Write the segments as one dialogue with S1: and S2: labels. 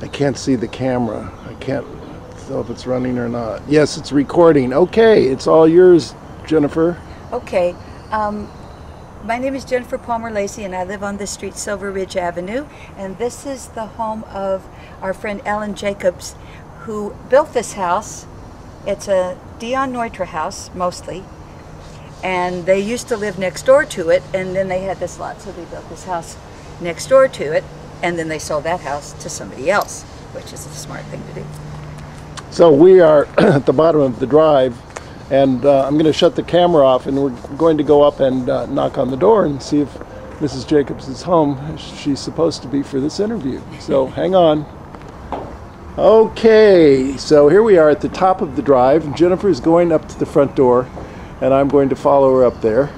S1: I can't see the camera. I can't tell if it's running or not. Yes, it's recording. Okay, it's all yours, Jennifer.
S2: Okay. My name is Jennifer Palmer Lacy, and I live on the street Silver Ridge Avenue. And this is the home of our friend Ellen Jacobs, who built this house. It's a Dion Neutra house, mostly. And they used to live next door to it, and then they had this lot, so they built this house next door to it, and then they sold that house to somebody else, which is a smart thing to do.
S1: So we are at the bottom of the drive, and I'm going to shut the camera off, and we're going to go up and knock on the door and see if Mrs. Jacobs is home. She's supposed to be for this interview, so hang on. Okay, so here we are at the top of the drive. Jennifer's going up to the front door, and I'm going to follow her up there.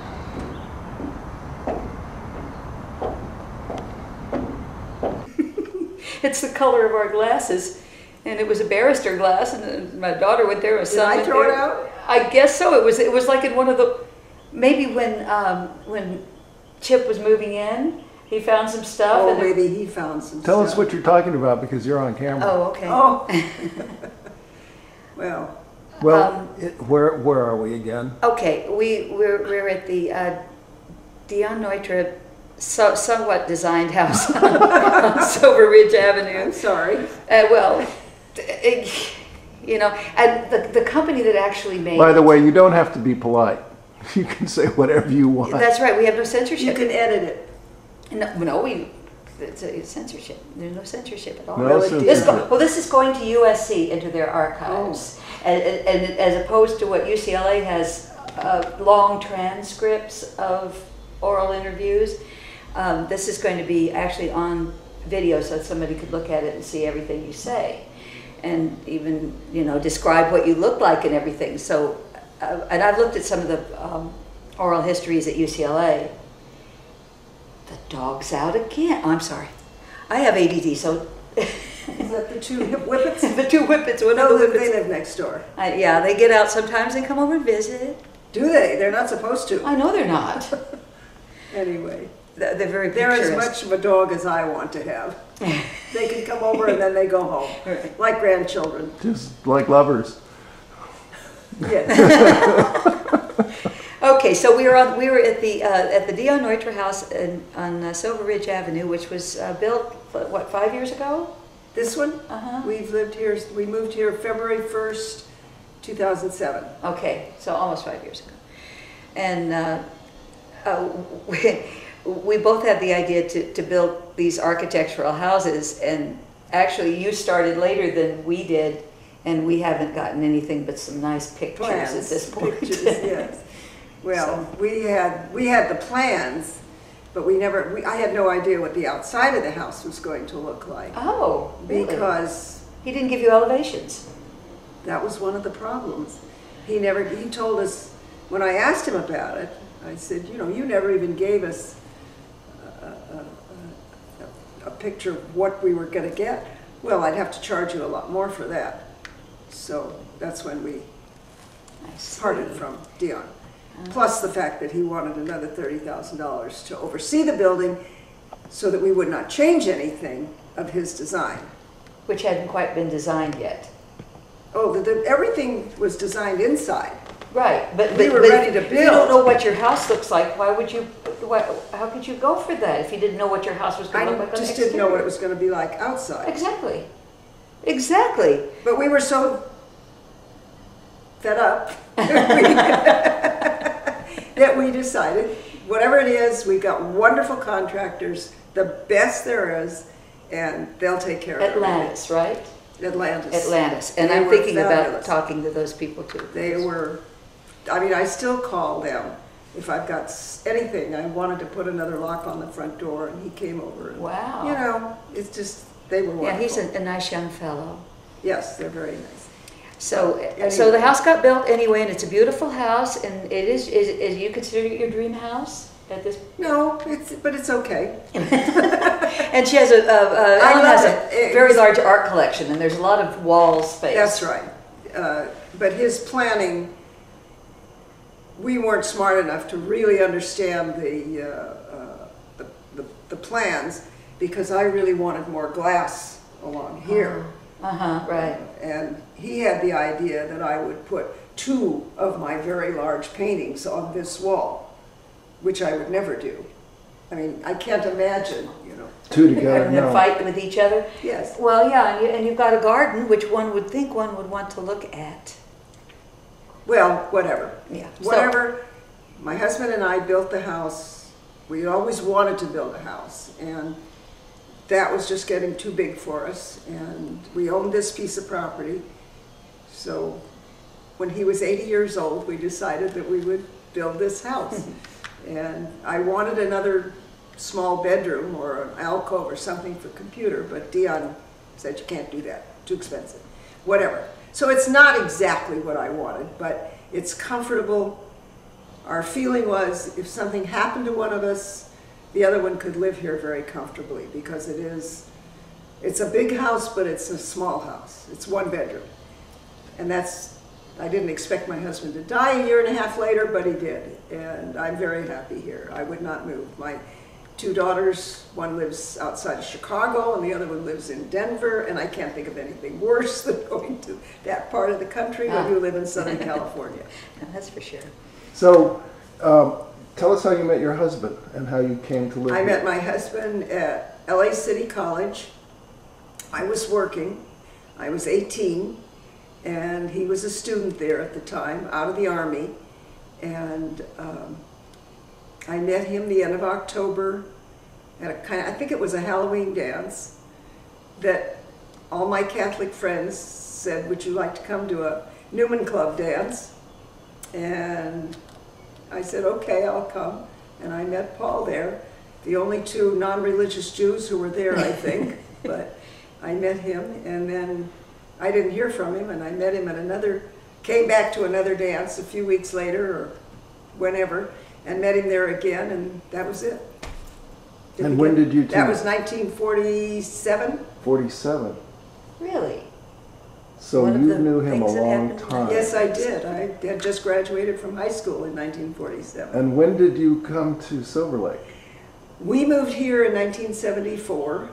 S2: It's the color of our glasses, and it was a barrister glass, and my daughter went there.
S3: Did I throw it out?
S2: I guess so. It was like in one of the, maybe when Chip was moving in, he found some stuff.
S3: Oh,
S2: and
S3: maybe he found some
S1: Tell
S3: stuff.
S1: us what you're talking about, because you're on camera.
S2: Oh, okay.
S3: Oh. Well,
S1: where are we again?
S2: Okay, we're at the Dion Neutra somewhat designed house on Silver Ridge Avenue.
S3: I'm sorry.
S2: You know, and the company that actually made.
S1: By the way, you don't have to be polite. You can say whatever you want.
S2: That's right. We have no censorship.
S3: You can edit it.
S2: No, it's censorship. There's no censorship at all.
S1: No censorship.
S2: This is going to USC, into their archives, and as opposed to what UCLA has, long transcripts of oral interviews. This is going to be actually on video, so that somebody could look at it and see everything you say, and even, you know, describe what you look like and everything. So, and I've looked at some of the oral histories at UCLA. The dog's out again. Oh, I'm sorry. I have ADD, so.
S3: Is that the two whippets?
S2: The two whippets. One of
S3: No,
S2: the whippets.
S3: they live next door.
S2: Yeah, they get out sometimes and come over and visit.
S3: Do they? They're not supposed to.
S2: I know they're not.
S3: Anyway.
S2: They're very
S3: They're as
S2: picturesque.
S3: much of a dog as I want to have. They can come over and then they go home,
S2: Right.
S3: like grandchildren.
S1: Just like lovers.
S3: Yes.
S2: Okay, so we were at the Dion Neutra house on Silver Ridge Avenue, which was built, what, 5 years ago?
S3: This one,
S2: Uh-huh.
S3: we've lived here. We moved here February 1st, 2007.
S2: Okay, so almost 5 years ago. And we both had the idea to build these architectural houses, and actually you started later than we did, and we haven't gotten anything but some nice pictures
S3: Plans,
S2: at this point.
S3: Pictures, yes. Well, we had the plans, but I had no idea what the outside of the house was going to look like.
S2: Oh, really?
S3: Because
S2: He didn't give you elevations.
S3: that was one of the problems. He told us, when I asked him about it, I said, you know, you never even gave us a picture of what we were going to get. Well, I'd have to charge you a lot more for that. So that's when we parted from Dion. Plus the fact that he wanted another $30,000 to oversee the building so that we would not change anything of his design.
S2: Which hadn't quite been designed yet.
S3: Oh, everything was designed inside.
S2: Right, but
S3: We were ready to
S2: if you don't
S3: build.
S2: know what your house looks like, how could you go for that if you didn't know what your house was going to look like on the
S3: I just
S2: exterior?
S3: didn't know what it was going to be like outside.
S2: Exactly. Exactly.
S3: But we were so fed up that we decided, whatever it is, we've got wonderful contractors, the best there is, and they'll take care of it.
S2: Atlantis, right?
S3: Atlantis.
S2: And
S3: They
S2: I'm
S3: were
S2: thinking about
S3: fabulous.
S2: talking to those people too.
S3: They were, I mean, I still call them. If I've got anything, I wanted to put another lock on the front door, and he came over. And,
S2: Wow.
S3: you know, it's just, they were wonderful.
S2: Yeah, he's a nice young fellow.
S3: Yes, they're very nice.
S2: So,
S3: Anyway.
S2: so the house got built anyway, and it's a beautiful house, and it is you consider it your dream house at this?
S3: No, but it's okay.
S2: And she has Ellen
S3: love
S2: has
S3: it.
S2: a very large art collection, and there's a lot of wall space.
S3: That's right. But his planning, we weren't smart enough to really understand the plans, because I really wanted more glass along here.
S2: Right.
S3: And he had the idea that I would put 2 of my very large paintings on this wall, which I would never do. I mean, I can't imagine, you know.
S1: 2 together,
S2: And
S1: no.
S2: fight with each other?
S3: Yes.
S2: Well, yeah, and you've got a garden, which one would think one would want to look at.
S3: Well, whatever.
S2: Yeah.
S3: Whatever. My husband and I built the house. We always wanted to build a house, and that was just getting too big for us. And we owned this piece of property. So when he was 80 years old, we decided that we would build this house. And I wanted another small bedroom or an alcove or something for computer, but Dion said you can't do that, too expensive. Whatever. So it's not exactly what I wanted, but it's comfortable. Our feeling was if something happened to one of us, the other one could live here very comfortably, because it's a big house, but it's a small house. It's 1 bedroom. And I didn't expect my husband to die a year and a half later, but he did. And I'm very happy here. I would not move. My 2 daughters, one lives outside of Chicago and the other one lives in Denver, and I can't think of anything worse than going to that part of the country when you live in Southern California.
S2: No, that's for sure.
S1: So, tell us how you met your husband and how you came to live
S3: I
S1: here.
S3: met my husband at LA City College. I was working. I was 18, and he was a student there at the time, out of the Army. And I met him the end of October at I think it was a Halloween dance, that all my Catholic friends said, would you like to come to a Newman Club dance? And I said, okay, I'll come. And I met Paul there, the only 2 non-religious Jews who were there, I think. But I met him, and then I didn't hear from him, and I met him at came back to another dance a few weeks later, or whenever, and met him there again, and that was it.
S1: And when did you two?
S3: That was 1947.
S1: 47.
S2: Really?
S1: So
S2: One of
S1: you
S2: the
S1: knew him a
S2: things that
S1: long
S2: happened-
S1: time.
S3: Yes, I did. I had just graduated from high school in 1947.
S1: And when did you come to Silver Lake?
S3: We moved here in 1974.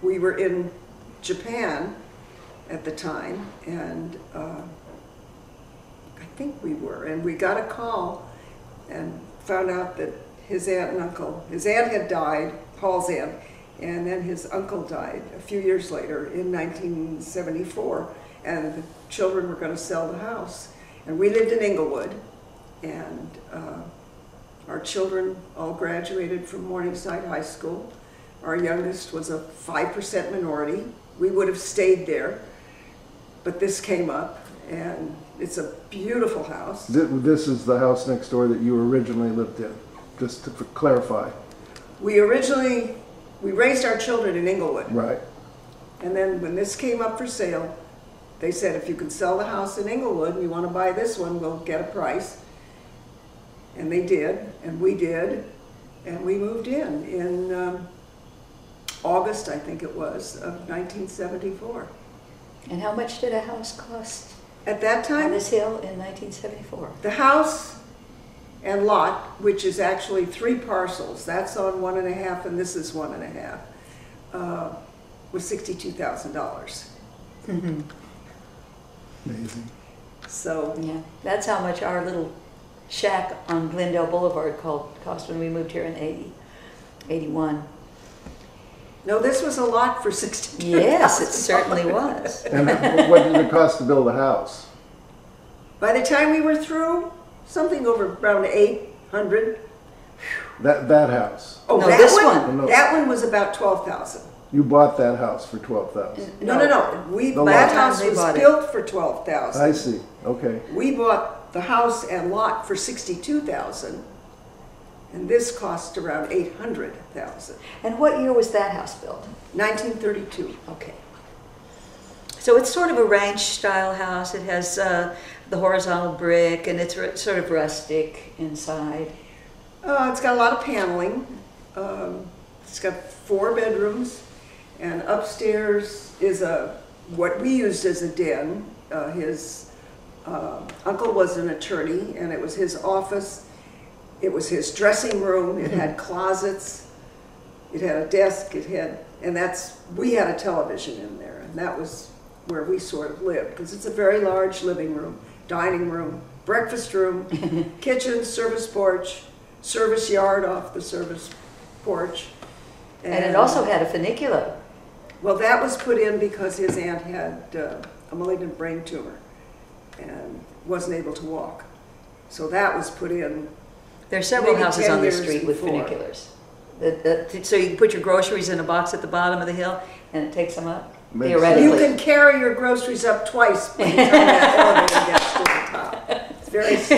S3: We were in Japan at the time, and I think we were, and we got a call and found out that his aunt had died, Paul's aunt, and then his uncle died a few years later in 1974, and the children were going to sell the house. And we lived in Inglewood, and our children all graduated from Morningside High School. Our youngest was a 5% minority. We would have stayed there, but this came up, and it's a beautiful house.
S1: This is the house next door that you originally lived in, just to clarify.
S3: We raised our children in Inglewood.
S1: Right.
S3: And then when this came up for sale, they said, if you can sell the house in Inglewood and you want to buy this one, we'll get a price. And they did, and we did, and we moved in August, I think it was, of 1974.
S2: And how much did a house cost
S3: At that
S2: on
S3: time,
S2: this hill in 1974?
S3: the house and lot, which is actually 3 parcels, that's on 1.5 and this is 1.5, was $62,000.
S1: Amazing.
S3: So
S2: Yeah, that's how much our little shack on Glendale Boulevard cost when we moved here in 81.
S3: no, this was a lot for $62,000.
S2: Yes, it certainly was.
S1: And what did it cost to build a house?
S3: By the time we were through, something over around 800.
S1: That house.
S3: Oh,
S2: No,
S3: that
S2: this
S3: one?
S2: one.
S1: No.
S3: That one was about 12,000.
S1: You bought that house for 12,000.
S3: No.
S1: The
S3: That
S1: lot.
S3: house
S2: They
S3: was
S2: bought it.
S3: built for 12,000.
S1: I see. Okay.
S3: We bought the house and lot for 62,000, and this cost around 800,000.
S2: And what year was that house built?
S3: 1932.
S2: Okay. So it's sort of a ranch style house. It has the horizontal brick, and it's sort of rustic inside.
S3: It's got a lot of paneling. It's got 4 bedrooms, and upstairs is what we used as a den. His uncle was an attorney, and it was his office. It was his dressing room. It had closets. It had a desk, we had a television in there, and that was where we sort of lived, because it's a very large living room, dining room, breakfast room, kitchen, service porch, service yard off the service porch.
S2: And it also had a funicular.
S3: Well, that was put in because his aunt had a malignant brain tumor and wasn't able to walk. So that was put in.
S2: There are several
S3: maybe
S2: houses
S3: 10
S2: on the
S3: years
S2: street with
S3: before.
S2: funiculars. So you can put your groceries in a box at the bottom of the hill and it takes them up?
S1: Makes
S2: Theoretically.
S3: You can carry your groceries up twice by the time that elevator gets to the top. It's very slow.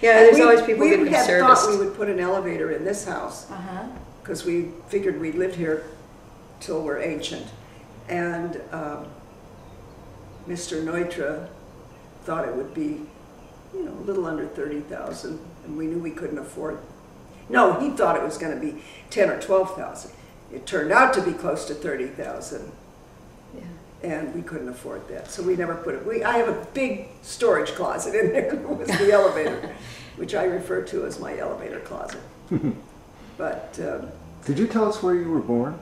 S2: Yeah, there's always people getting
S3: We had
S2: serviced.
S3: thought we would put an elevator in this house because we figured we'd lived here till we're ancient. And Mr. Neutra thought it would be, a little under 30,000, and we knew we couldn't afford. No, he thought it was going to be 10 or 12,000. It turned out to be close to 30,000. And we couldn't afford that, so we never put it. I have a big storage closet in there that was the elevator, which I refer to as my elevator closet. But
S1: Did you tell us where you were born?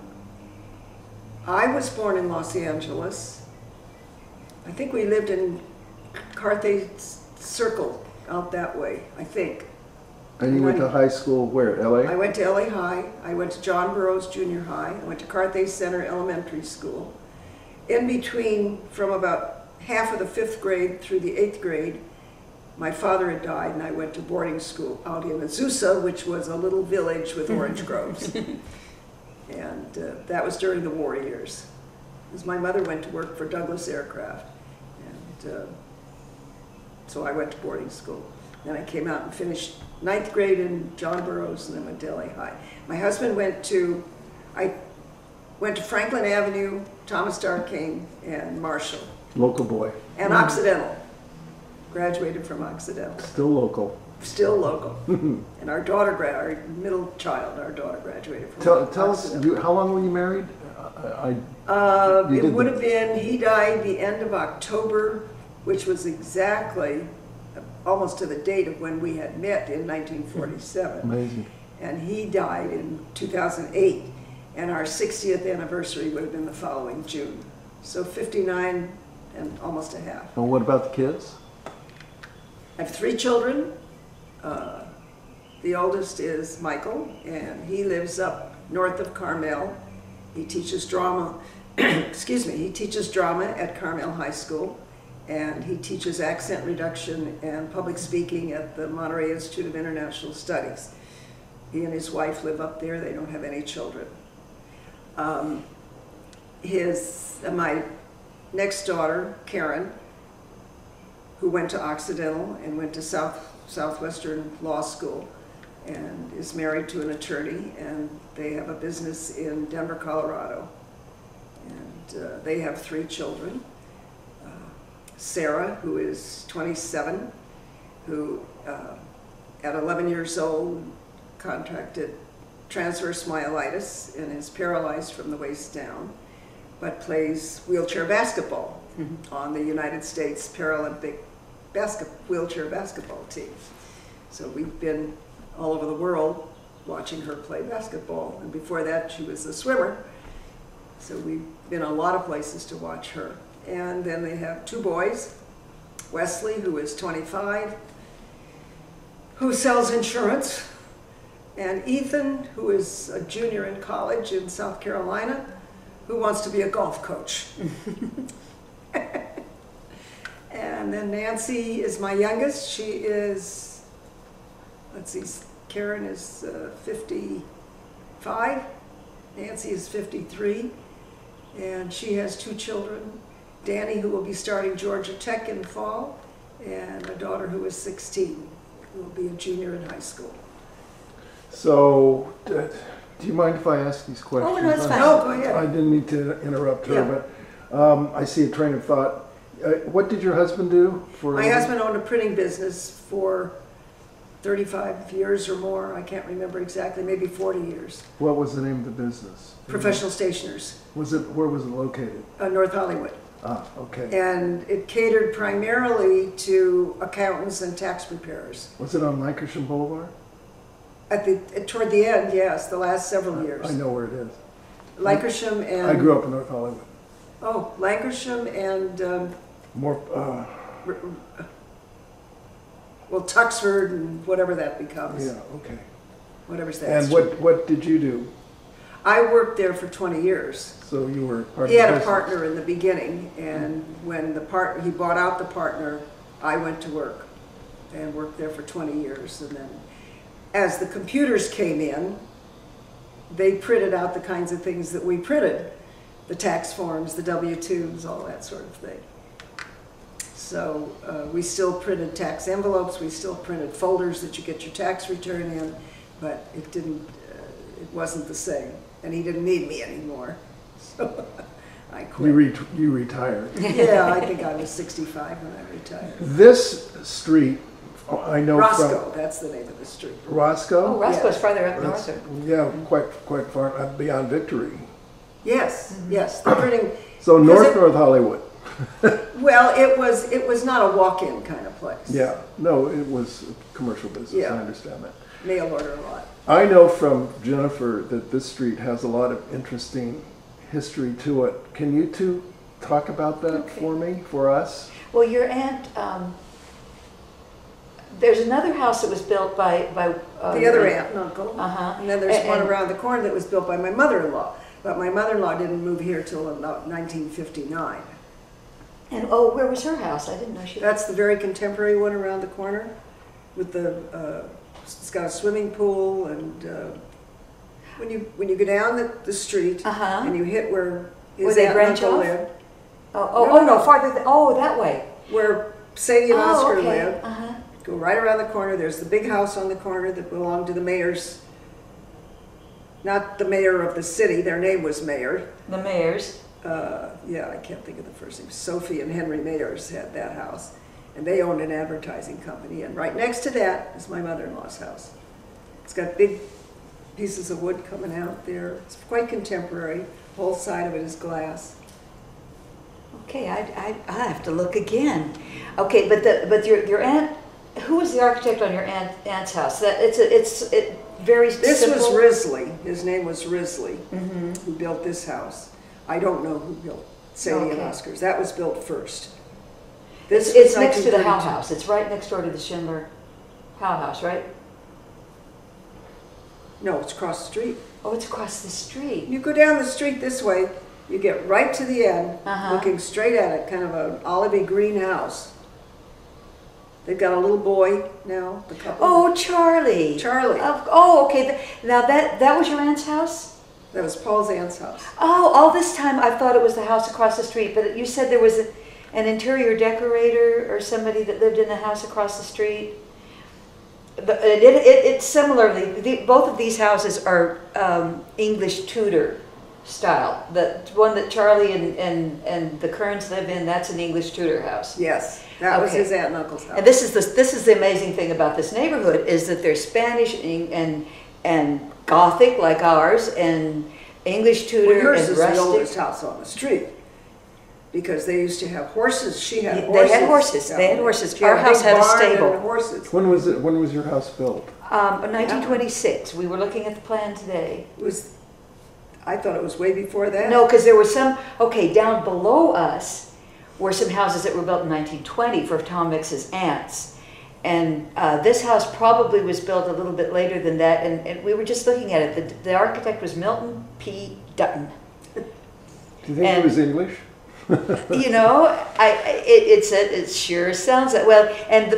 S3: I was born in Los Angeles. I think we lived in Carthay Circle out that way, I think.
S1: And you went to high school where, LA?
S3: I went to LA High. I went to John Burroughs Junior High. I went to Carthay Center Elementary School. In between, from about half of the 5th grade through the 8th grade, my father had died and I went to boarding school out in Azusa, which was a little village with orange groves. And that was during the war years. Because my mother went to work for Douglas Aircraft. And so I went to boarding school. Then I came out and finished 9th grade in John Burroughs and then went to LA High. My husband went to Franklin Avenue, Thomas Darkane, and Marshall.
S1: Local boy.
S3: And Occidental. Graduated from Occidental.
S1: Still local.
S3: Still local. And our middle child, our daughter graduated from
S1: Tell us, how long were you married?
S3: It would have been, he died the end of October, which was exactly almost to the date of when we had met in 1947.
S1: Amazing.
S3: And he died in 2008. And our 60th anniversary would have been the following June. So 59 and almost a half.
S1: And what about the kids?
S3: I have 3 children. The oldest is Michael, and he lives up north of Carmel. He teaches drama, he teaches drama at Carmel High School, and he teaches accent reduction and public speaking at the Monterey Institute of International Studies. He and his wife live up there. They don't have any children. My next daughter, Karen, who went to Occidental and went to Southwestern Law School and is married to an attorney, and they have a business in Denver, Colorado. And they have 3 children. Sarah, who is 27, who at 11 years old contracted transverse myelitis and is paralyzed from the waist down, but plays wheelchair basketball on the United States Paralympic wheelchair basketball team. So we've been all over the world watching her play basketball, and before that she was a swimmer. So we've been a lot of places to watch her. And then they have 2 boys, Wesley, who is 25, who sells insurance, and Ethan, who is a junior in college in South Carolina, who wants to be a golf coach. And then Nancy is my youngest. She is, let's see, Karen is 55, Nancy is 53, and she has 2 children. Danny, who will be starting Georgia Tech in the fall, and a daughter who is 16, who will be a junior in high school.
S1: So, do you mind if I ask these questions?
S2: Oh, no, it's fine.
S3: No, go ahead.
S1: I didn't mean to interrupt her, but I see a train of thought. What did your husband do for?
S3: My husband owned a printing business for 35 years or more. I can't remember exactly, maybe 40 years.
S1: What was the name of the business?
S3: Professional Stationers.
S1: Where was it located?
S3: North Hollywood.
S1: Ah, okay.
S3: And it catered primarily to accountants and tax preparers.
S1: Was it on Lankershim Boulevard?
S3: Toward the end, yes, the last several years.
S1: I know where it is.
S3: Lancashire and...
S1: I grew up in North Hollywood.
S3: Oh, Lancashire and...
S1: More,
S3: well, Tuxford and whatever that becomes.
S1: yeah, okay.
S3: Whatever's that.
S1: And what did you do?
S3: I worked there for 20 years.
S1: So you were part
S3: He
S1: of the
S3: had a
S1: business.
S3: partner in the beginning, and when he bought out the partner, I went to work and worked there for 20 years. And then as the computers came in, they printed out the kinds of things that we printed, the tax forms, the W-2s, all that sort of thing. So we still printed tax envelopes, we still printed folders that you get your tax return in, but it wasn't the same. And he didn't need me anymore, so I quit.
S1: You retired.
S3: Yeah, I think I was 65 when I retired.
S1: This street, I know
S3: Roscoe,
S1: from...
S3: that's the name of the street.
S1: Roscoe?
S2: Oh, Roscoe's
S3: Yeah.
S2: farther up
S1: That's-
S2: north.
S1: Yeah, quite far, beyond Victory.
S3: Yes, yes, the printing.
S1: So
S3: Because
S1: North Hollywood.
S3: Well, it was not a walk-in kind of place.
S1: Yeah, no, it was a commercial business,
S3: Yeah.
S1: I understand that.
S3: Mail order a lot.
S1: I know from Jennifer that this street has a lot of interesting history to it. Can you two talk about that for me, for us?
S2: Well, your aunt, there's another house that was built by
S3: The other aunt and uncle.
S2: Uh-huh.
S3: And then there's one
S2: And-
S3: around the corner that was built by my mother-in-law. But my mother-in-law didn't move here till about 1959.
S2: And oh, where was her house? I didn't know she.
S3: That's the very contemporary one around the corner with the, it's got a swimming pool and when you go down the street
S2: Uh-huh.
S3: and you hit where
S2: Where
S3: his
S2: they
S3: aunt and
S2: branch
S3: uncle
S2: off?
S3: lived,
S2: No, farther. That way.
S3: where Sadie and Oscar
S2: okay.
S3: lived,
S2: Uh-huh.
S3: go right around the corner. There's the big house on the corner that belonged to the mayor's, not the mayor of the city, their name was Mayor.
S2: The mayor's.
S3: Yeah, I can't think of the first name. Sophie and Henry Mayers had that house, and they owned an advertising company. And right next to that is my mother-in-law's house. It's got big pieces of wood coming out there. It's quite contemporary. The whole side of it is glass.
S2: Okay, I have to look again. Okay, but your aunt, who was the architect on your aunt's house? That it very
S3: This
S2: simple.
S3: was Risley. His name was Risley,
S2: Mm-hmm.
S3: who built this house. I don't know who built Sadie and
S2: Okay.
S3: Oscar's. That was built first.
S2: It's
S3: was
S2: next to the Howe
S3: 1932.
S2: House. It's right next door to the Schindler Howe House, right?
S3: No, it's across the street.
S2: Oh, it's across the street.
S3: You go down the street this way, you get right to the end,
S2: Uh-huh.
S3: looking straight at it, kind of an olivey green house. They've got a little boy now, the couple.
S2: Oh, Charlie.
S3: Charlie.
S2: Okay. Now that was your aunt's house?
S3: That was Paul's aunt's house.
S2: Oh, all this time I thought it was the house across the street, but you said there was an interior decorator or somebody that lived in the house across the street. It's similarly, both of these houses are English Tudor style. The one that Charlie and the Kerns live in, that's an English Tudor house.
S3: Yes, that was
S2: Okay.
S3: his aunt and uncle's house.
S2: And this is the amazing thing about this neighborhood is that there's Spanish and Gothic like ours and English Tudor
S3: Well, yours
S2: and
S3: is the oldest
S2: rustic.
S3: house on the street. Because they used to have horses. She had
S2: They
S3: horses.
S2: had horses.
S3: down
S2: They had
S3: there.
S2: horses.
S3: She
S2: Our
S3: a
S2: house
S3: big
S2: had a
S3: barn
S2: stable.
S3: and horses.
S1: When was your house built?
S2: 1926. We were looking at the plan today.
S3: I thought it was way before that.
S2: No, because there were some, down below us were some houses that were built in 1920 for Tom Mix's aunts. And this house probably was built a little bit later than that. And we were just looking at it. The architect was Milton P. Dutton.
S1: Do you think it was English?
S2: You know, it sure sounds that well.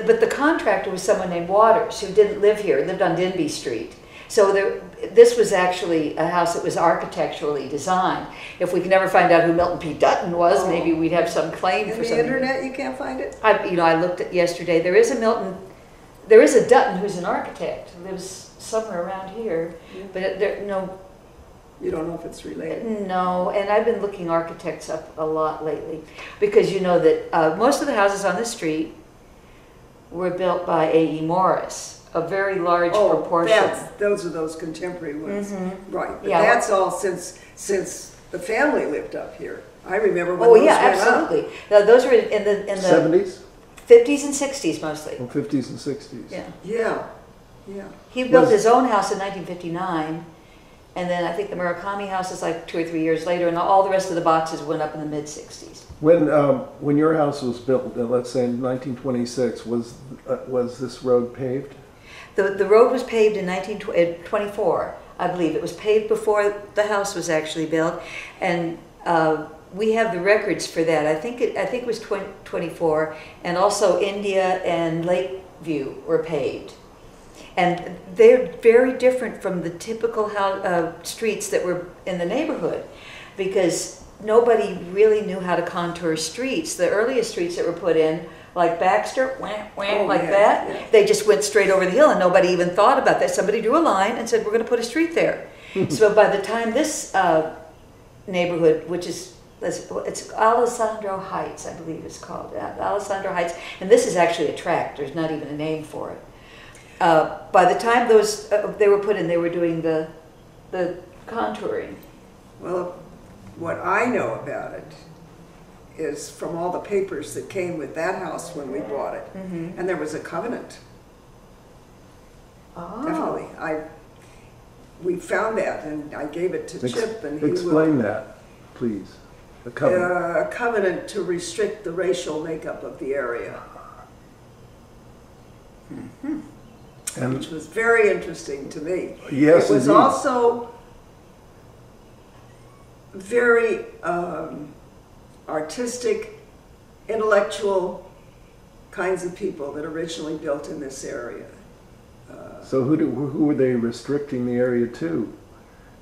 S2: But the contractor was someone named Waters who didn't live here, lived on Denby Street. So this was actually a house that was architecturally designed. If we can never find out who Milton P. Dutton was, maybe we'd have some claim
S3: In
S2: for
S3: the
S2: something.
S3: internet, you can't find it?
S2: I looked at yesterday. There is a Dutton who's an architect, lives somewhere around here, but
S3: You don't know if it's related.
S2: no. And I've been looking architects up a lot lately because you know that most of the houses on the street were built by A.E. Morris. A very large proportion.
S3: Those are those contemporary ones, right? But
S2: Yeah.
S3: that's all since the family lived up here. I remember when
S2: Oh
S3: those
S2: yeah,
S3: went up.
S2: absolutely. Now, those were in the
S1: 70s?
S2: 50s and 60s mostly.
S1: Well, 50s and 60s.
S2: Yeah.
S3: Yeah, Yeah.
S2: He built his own house in 1959, and then I think the Murakami house is like 2 or 3 years later, and all the rest of the boxes went up in the mid-60s.
S1: When your house was built, let's say in 1926, was this road paved?
S2: The road was paved in 1924, I believe. It was paved before the house was actually built, and we have the records for that. I think it was 24, and also India and Lakeview were paved. And they're very different from the typical streets that were in the neighborhood, because nobody really knew how to contour streets. The earliest streets that were put in, like Baxter, that, they just went straight over the hill, and nobody even thought about that. Somebody drew a line and said, we're going to put a street there. So by the time this neighborhood, which is, it's Alessandro Heights, I believe it's called, Alessandro Heights, and this is actually a tract, there's not even a name for it. By the time those they were put in, they were doing the contouring.
S3: Well, what I know about it is from all the papers that came with that house when we bought it, and there was a covenant.
S2: Oh.
S3: Definitely, we found that, and I gave it to Chip, and he
S1: explain that, please. A covenant.
S3: A covenant to restrict the racial makeup of the area. Which was very interesting to me.
S1: Yes,
S3: it was
S1: indeed.
S3: also very artistic, intellectual kinds of people that originally built in this area.
S1: So who were they restricting the area to?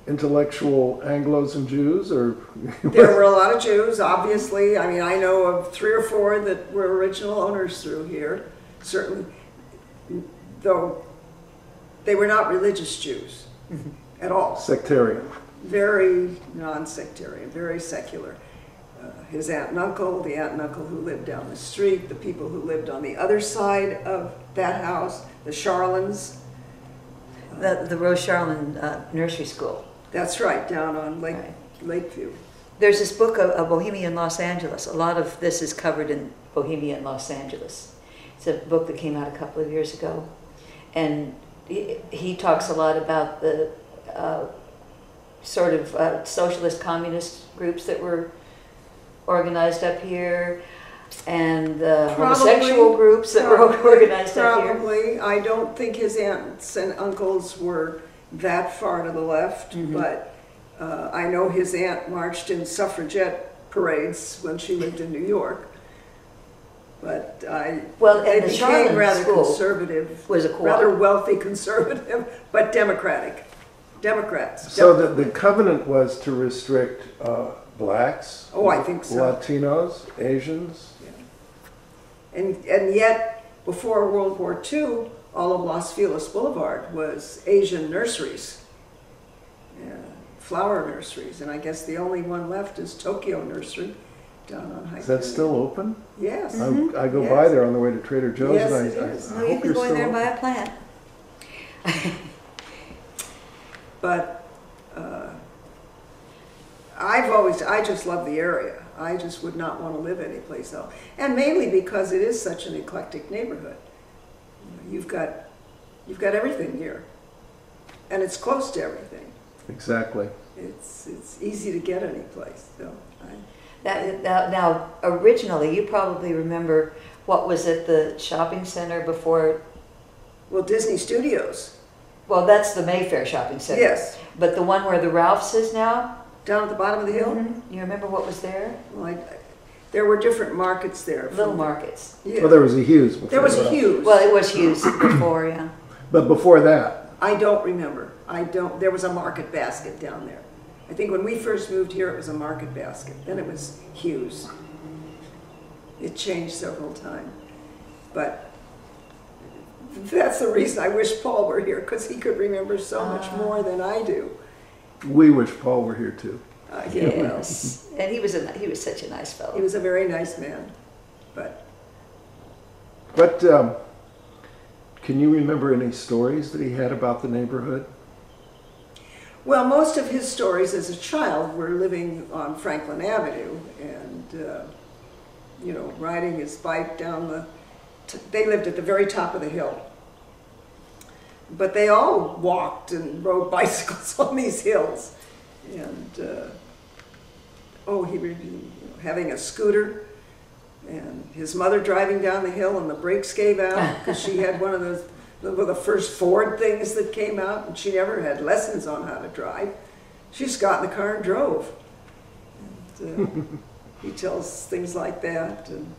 S1: Intellectual Anglos and Jews, or?
S3: There were a lot of Jews, obviously. I mean, I know of 3 or 4 that were original owners through here, certainly, though they were not religious Jews at all.
S1: Sectarian.
S3: Very non-sectarian, very secular. His aunt and uncle, the aunt and uncle who lived down the street, the people who lived on the other side of that house, the Charlins.
S2: The Rose Charlin Nursery School.
S3: That's right, down on Lakeview.
S2: There's this book of Bohemian Los Angeles. A lot of this is covered in Bohemian Los Angeles. It's a book that came out a couple of years ago. And he talks a lot about the sort of socialist communist groups that were organized up here, and homosexual groups that were organized up here.
S3: Probably. I don't think his aunts and uncles were that far to the left, but I know his aunt marched in suffragette parades when she lived in New York. But they became rather conservative,
S2: was a
S3: rather wealthy conservative, but Democrats.
S1: So the covenant was to restrict blacks,
S3: I think so.
S1: Latinos, Asians.
S3: Yeah. And yet, before World War II, all of Los Feliz Boulevard was Asian nurseries, flower nurseries, and I guess the only one left is Tokyo Nursery down on High.
S1: Is that still open?
S3: Yes.
S1: I go by there on the way to Trader Joe's.
S3: Yes,
S1: and
S3: it is.
S2: No, you can go in there and buy a plant.
S3: But I just love the area. I just would not want to live anyplace else. And mainly because it is such an eclectic neighborhood. You've got everything here. And it's close to everything.
S1: Exactly.
S3: It's easy to get any place. So
S2: Now, originally, you probably remember what was at the shopping center before.
S3: Well, Disney Studios.
S2: Well, that's the Mayfair Shopping Center.
S3: Yes.
S2: But the one where the Ralph's is now?
S3: Down at the bottom of the hill?
S2: You remember what was there?
S3: Well, there were different markets there.
S2: Little markets.
S3: Yeah.
S1: Well, there was a Hughes before.
S3: There was a Hughes.
S2: Well, it was Hughes before, yeah.
S1: But before that?
S3: I don't remember. There was a Market Basket down there. I think when we first moved here, it was a Market Basket. Then it was Hughes. It changed several times. But that's the reason I wish Paul were here, because he could remember so much more than I do.
S1: We wish Paul were here too.
S2: Yes. And he was such a nice fellow.
S3: He was a very nice man. But
S1: can you remember any stories that he had about the neighborhood?
S3: Well, most of his stories as a child were living on Franklin Avenue and, riding his bike down they lived at the very top of the hill. but they all walked and rode bicycles on these hills. And he was having a scooter, and his mother driving down the hill and the brakes gave out because she had one of those, the first Ford things that came out, and she never had lessons on how to drive. She just got in the car and drove. And, he tells things like that. And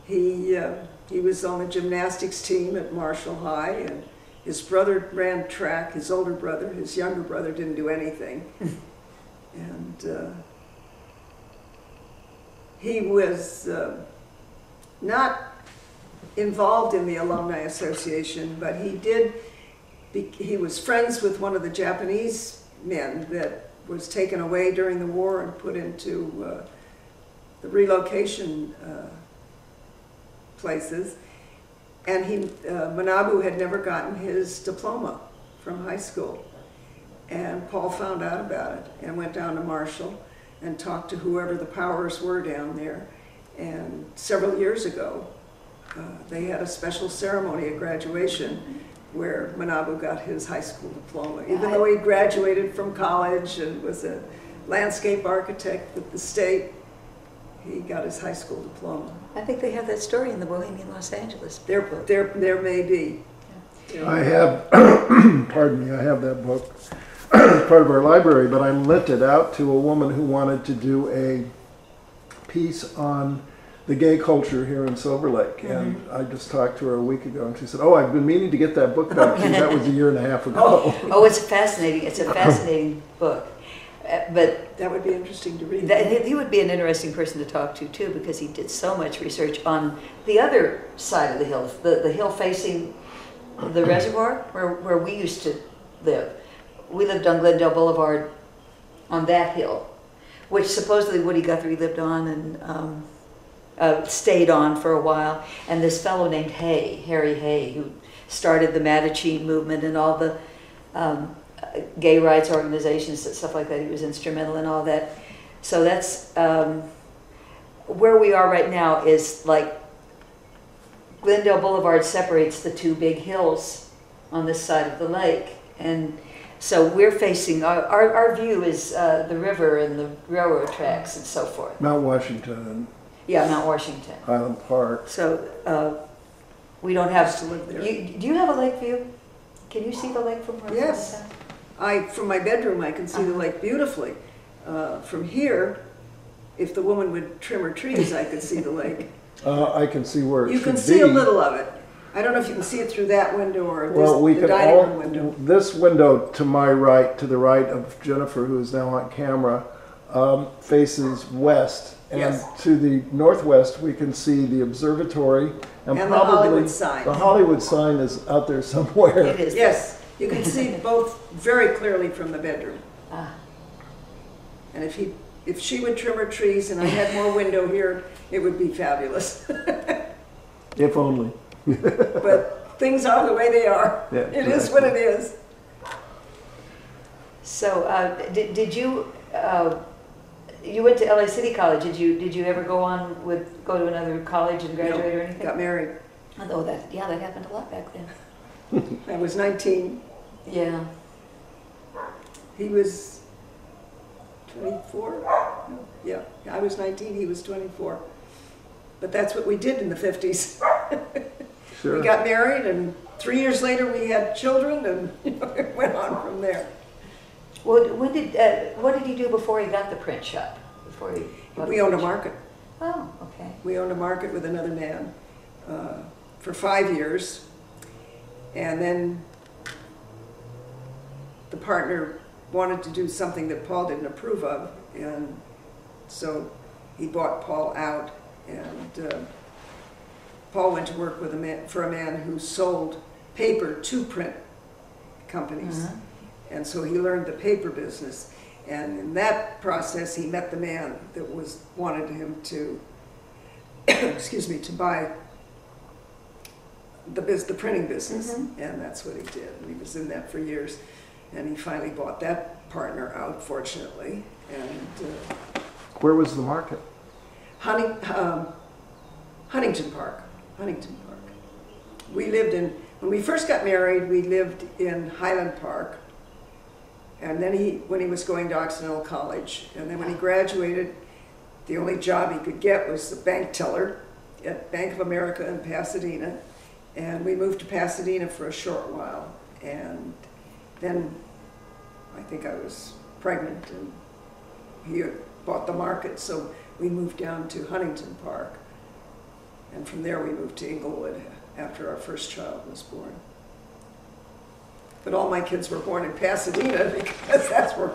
S3: he was on the gymnastics team at Marshall High, and his brother ran track, his older brother. His younger brother didn't do anything. And he was not involved in the Alumni Association, but he was friends with one of the Japanese men that was taken away during the war and put into the relocation places. And Manabu had never gotten his diploma from high school. And Paul found out about it and went down to Marshall and talked to whoever the powers were down there. And several years ago, they had a special ceremony at graduation where Manabu got his high school diploma. Even though he graduated from college and was a landscape architect with the state, he got his high school diploma.
S2: I think they have that story in the Bohemian Los Angeles.
S3: There may be.
S2: Yeah.
S1: I have, pardon me, I have that book. It's part of our library, but I lent it out to a woman who wanted to do a piece on the gay culture here in Silver Lake.
S2: Mm-hmm.
S1: And I just talked to her a week ago, and she said, "Oh, I've been meaning to get that book back to you." That was a year and a half ago.
S2: Oh, it's fascinating. It's a fascinating book. But
S3: that would be interesting to read.
S2: He would be an interesting person to talk to, too, because he did so much research on the other side of the hill, the hill facing the reservoir, where we used to live. We lived on Glendale Boulevard on that hill, which supposedly Woody Guthrie lived on and stayed on for a while. And this fellow named Harry Hay, who started the Mattachine movement and all the gay rights organizations, stuff like that. He was instrumental in all that. So that's where we are right now. Is like Glendale Boulevard separates the two big hills on this side of the lake, and so we're facing, our view is the river and the railroad tracks and so forth.
S1: Mount Washington.
S2: Yeah, Mount Washington.
S1: Highland Park.
S2: So we don't have
S3: to live there.
S2: Do you have a lake view? Can you see the lake from where?
S3: Yes. From my bedroom, I can see the lake beautifully. From here, if the woman would trim her trees, I could see the lake.
S1: I can see where it should be.
S3: You can see a little of it. I don't know if you can see it through that window or the dining room window.
S1: This window to my right, to the right of Jennifer, who is now on camera, faces west. And
S3: yes.
S1: To the northwest, we can see the observatory and probably
S3: the Hollywood sign.
S1: The Hollywood sign is out there somewhere.
S2: It is.
S3: Yes, you can see both very clearly from the bedroom. And if she would trim her trees and I had more window here, it would be fabulous.
S1: If only.
S3: But things are the way they are.
S1: Yeah,
S3: it is what it is.
S2: So did you? You went to LA City College. Did you ever go to another college and graduate or anything?
S3: Got married.
S2: Oh, that happened a lot back then.
S3: I was 19.
S2: Yeah.
S3: He was 24. Yeah, I was 19. He was 24. But that's what we did in the 50s.
S1: Sure.
S3: We got married, and 3 years later we had children, and it went on from there.
S2: Well, what did he do before he got the print shop?
S3: We owned a market.
S2: Oh, okay.
S3: We owned a market with another man for 5 years, and then the partner wanted to do something that Paul didn't approve of, and so he bought Paul out, and Paul went to work for a man who sold paper to print companies.
S2: Uh-huh.
S3: And so he learned the paper business, and in that process he met the man that wanted him to excuse me, to buy the printing business. Mm-hmm. And that's what he did, and he was in that for years, and he finally bought that partner out, fortunately. And
S1: where was the market?
S3: Huntington Park. We lived in, When we first got married, we lived in Highland Park. And then when he was going to Occidental College, and then when he graduated, the only job he could get was the bank teller at Bank of America in Pasadena. And we moved to Pasadena for a short while. And then I think I was pregnant and he had bought the market, so we moved down to Huntington Park. And from there we moved to Inglewood after our first child was born. But all my kids were born in Pasadena because that's where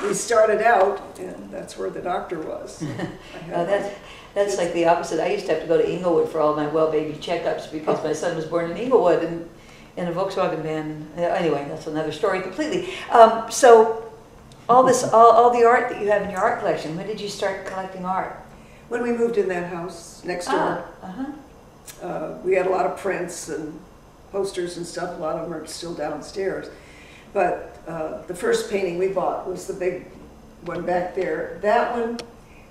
S3: we started out, and that's where the doctor was.
S2: That's like the opposite. I used to have to go to Inglewood for all my well baby checkups because my son was born in Inglewood and in a Volkswagen van. Anyway, that's another story completely. So all the art that you have in your art collection, when did you start collecting art?
S3: When we moved in that house next door. We had a lot of prints and posters and stuff. A lot of them are still downstairs. But the first painting we bought was the big one back there. That one,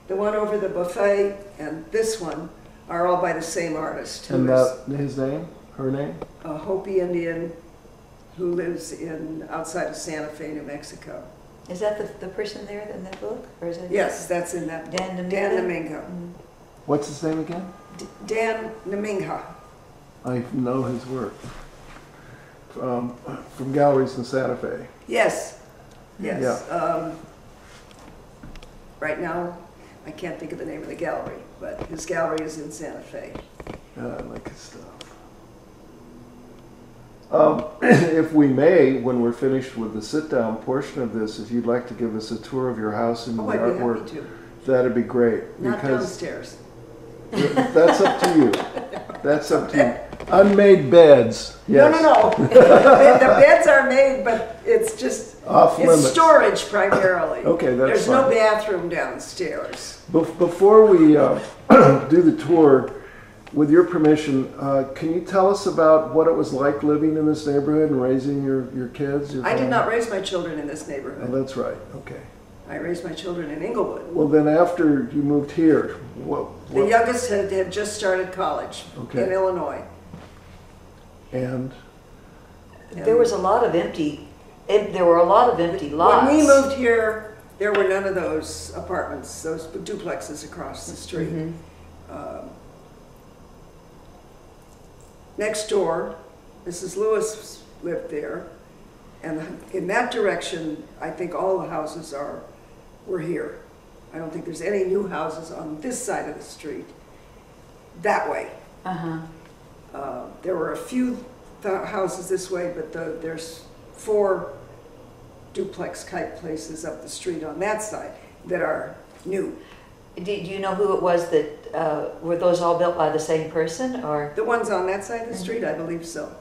S3: the one over the buffet, and this one are all by the same artist.
S1: And his name? Her name?
S3: A Hopi Indian who lives outside of Santa Fe, New Mexico.
S2: Is that the person there in that book? Or is it?
S3: Yes, that's in that book.
S2: Dan Nemingha?
S3: Dan Nemingha.
S1: What's his name again?
S3: Dan Nemingha.
S1: I know his work. From galleries in Santa Fe.
S3: Yes. Yes.
S1: Yeah.
S3: Right now, I can't think of the name of the gallery, but his gallery is in Santa Fe.
S1: Yeah, I like his stuff. If we may, when we're finished with the sit-down portion of this, if you'd like to give us a tour of your house and the
S3: I'd be
S1: artwork,
S3: happy to.
S1: that'd be great.
S3: Not downstairs.
S1: That's up to you. That's up to you. Unmade beds. Yes.
S3: No. The beds are made, but it's just
S1: Off limits.
S3: It's storage primarily.
S1: Okay, that's
S3: There's no
S1: fine.
S3: bathroom downstairs.
S1: Before we do the tour, with your permission, can you tell us about what it was like living in this neighborhood and raising your kids? Your
S3: I did
S1: family?
S3: not raise my children in this neighborhood.
S1: Oh, that's right. Okay.
S3: I raised my children in Inglewood.
S1: Well, then after you moved here,
S3: The youngest had just started college in Illinois.
S1: And
S2: There was a lot of empty. There were a lot of empty lots.
S3: When we moved here, there were none of those apartments, those duplexes across the street. Next door, Mrs. Lewis lived there, and in that direction, I think all the houses were here. I don't think there's any new houses on this side of the street that way. There were a few houses this way, but there's 4 duplex type places up the street on that side that are new.
S2: Do you know who it was that, were those all built by the same person, or?
S3: The ones on that side of the street, I believe so.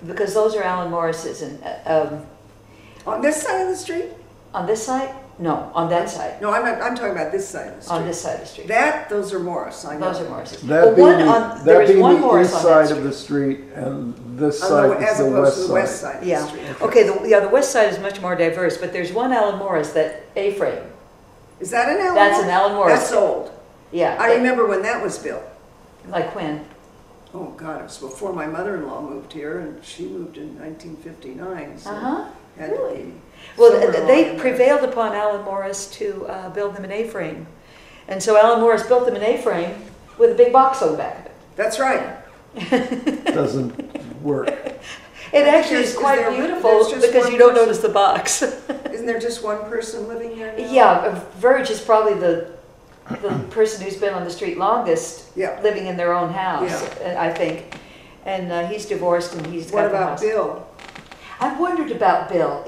S2: Because those are Alan Morris's, and
S3: On this side of the street?
S2: on this side? No, on that side.
S3: No, I'm talking about this side of the street.
S2: On this side of the street.
S3: Those are Morris, I know.
S2: Those are Morris's.
S1: that
S2: Well,
S1: being
S2: there was one
S1: the
S2: Morris
S1: east
S2: on that
S1: side of
S2: street.
S1: the street, and this
S3: On
S1: side
S3: as
S1: is the
S3: opposed
S1: west
S3: to the
S1: side.
S3: west side of the
S2: Yeah.
S3: street.
S2: Okay. The west side is much more diverse, but there's one Alan Morris, that A-frame.
S3: Is that an Alan
S2: That's
S3: Morris?
S2: an Alan Morris.
S3: That's old.
S2: Yeah.
S3: I remember when that was built.
S2: Like when?
S3: Oh, God, it was before my mother-in-law moved here, and she moved in 1959. So had to
S2: Really?
S3: be
S2: Well,
S3: somewhere along
S2: they
S3: in there.
S2: prevailed upon Alan Morris to build them an A-frame. And so Alan Morris built them an A-frame with a big box on the back of it.
S3: That's right.
S1: Doesn't work.
S2: It actually is quite beautiful because you don't notice the box.
S3: Isn't there just one person living there now?
S2: Yeah, Verge is probably the person who's been on the street longest,
S3: Yeah.
S2: living in their own house, I think. And he's divorced and he's got
S3: What
S2: the
S3: about
S2: house.
S3: Bill?
S2: I wondered about Bill.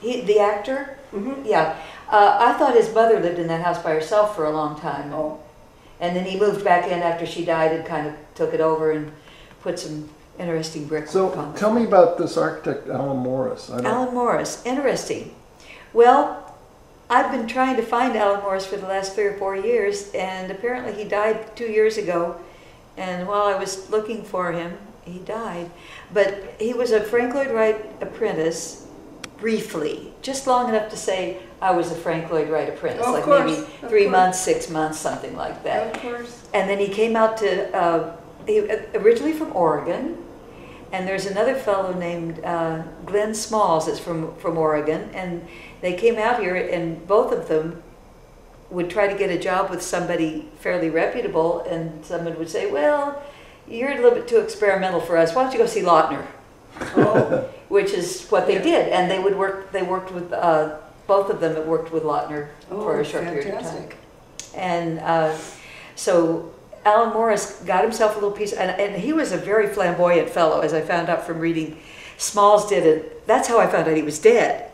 S2: The actor? Yeah. I thought his mother lived in that house by herself for a long time.
S3: Oh.
S2: And then he moved back in after she died and kind of took it over and put some interesting brickwork
S1: So
S2: on it.
S1: tell me about this architect, Alan Morris.
S2: Alan Morris, interesting. Well, I've been trying to find Alan Morris for the last 3 or 4 years, and apparently he died 2 years ago. And while I was looking for him, he died. But he was a Frank Lloyd Wright apprentice, briefly, just long enough to say I was a Frank Lloyd Wright apprentice,
S3: Of
S2: like
S3: course,
S2: maybe
S3: of
S2: 3
S3: course.
S2: months, 6 months, something like that.
S3: Of course.
S2: And then he came out to originally from Oregon, and there's another fellow named Glenn Smalls that's from Oregon, and they came out here, and both of them would try to get a job with somebody fairly reputable, and someone would say, well, you're a little bit too experimental for us. Why don't you go see Lautner?
S3: Oh.
S2: Which is what they did, and they worked with, both of them had worked with Lautner for a short period of time. And so Alan Morris got himself a little piece, and he was a very flamboyant fellow, as I found out from reading. Smalls did it. That's how I found out he was dead,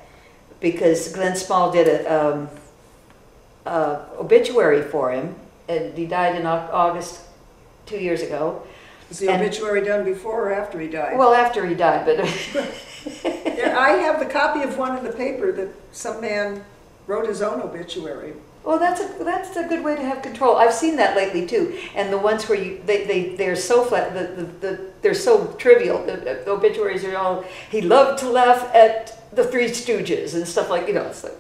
S2: because Glenn Small did a obituary for him, and he died in August 2 years ago.
S3: Was the obituary done before or after he died?
S2: Well, after he died, but
S3: Yeah, I have the copy of one in the paper that some man wrote his own obituary.
S2: well, that's a good way to have control. I've seen that lately too, and the ones where they're so flat, they're so trivial. The obituaries are all, he loved to laugh at the Three Stooges and stuff like, you know. It's like,